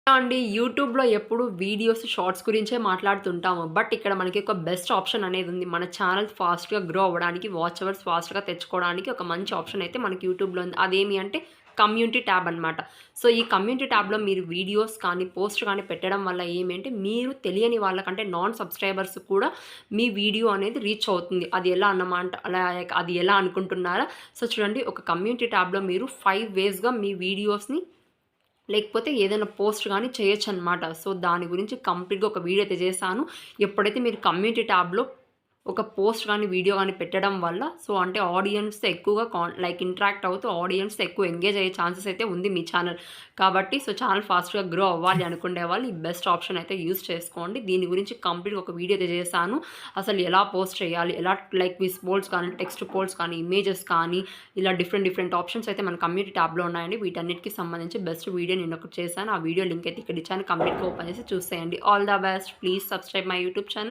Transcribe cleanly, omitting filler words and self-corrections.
అండి యూట్యూబ్‌లో ఎప్పుడు వీడియోస్, షార్ట్స్ గురించే మాట్లాడుతుంటాము. బట్ ఇక్కడ మనకి ఒక బెస్ట్ ఆప్షన్ అనేది ఉంది. మన ఛానల్ ఫాస్ట్‌గా గ్రో అవ్వడానికి, వాచ్ అవర్స్ ఫాస్ట్‌గా తెచ్చుకోవడానికి ఒక మంచి ఆప్షన్ అయితే మనకి యూట్యూబ్‌లో ఉంది. అదేమి అంటే కమ్యూనిటీ ట్యాబ్ అనమాట. సో, ఈ కమ్యూనిటీ ట్యాబ్‌లో మీరు వీడియోస్ కానీ, పోస్ట్ కానీ పెట్టడం వల్ల ఏమి అంటే మీరు తెలియని వాళ్ళకంటే నాన్ సబ్‌స్క్రైబర్స్ కూడా మీ వీడియో అనేది రీచ్ అవుతుంది. అది ఎలా అన్నమాట అది ఎలా అనుకుంటున్నారా? సో, చూడండి ఒక కమ్యూనిటీ ట్యాబ్‌లో మీరు 5 వేస్‌గా మీ వీడియోస్‌ని లేకపోతే ఏదైనా పోస్ట్ గాని చేయొచ్చనమాట. సో, దాని గురించి కంప్లీట్‌గా ఒక వీడియో అయితే చేశాను. ఎప్పుడైతే మీరు కమ్యూనిటీ ట్యాబ్‌లో ఒక పోస్ట్ గాని, వీడియో గాని పెట్టడం వల్ల అంటే ఆడియన్స్‌తో ఎక్కువగా ఇంటరాక్ట్ అవుతూ ఆడియన్స్‌తో ఎక్కువ ఎంగేజ్ అయ్యే ఛాన్సెస్ అయితే ఉంది మీ ఛానల్. కాబట్టి ఛానల్ ఫాస్ట్‌గా గ్రో అవ్వాలి అనుకునే వాళ్ళు ఈ బెస్ట్ ఆప్షన్ అయితే యూజ్ చేసుకోండి. దీని గురించి కంప్లీట్‌గా ఒక వీడియో అయితే చేశాను. అసలు ఎలా పోస్ట్ చేయాలి? ఎలా క్విజ్ పోల్స్ కానీ, టెక్స్ట్ పోల్స్ కానీ, ఇమేజెస్ కానీ ఇలా డిఫరెంట్ ఆప్షన్స్ అయితే మన కమ్యూనిటీ ట్యాబ్‌లో ఉన్నాయండి. వీటన్నిటికి సంబంధించి బెస్ట్ వీడియో నేనొకటి చేశాను. ఆ వీడియో లింక్ అయితే ఇక్కడ ఇచ్చాను. కంప్లీట్‌గా ఓపెన్ చేసి చూసేయండి. All the best. Please subscribe my YouTube channel.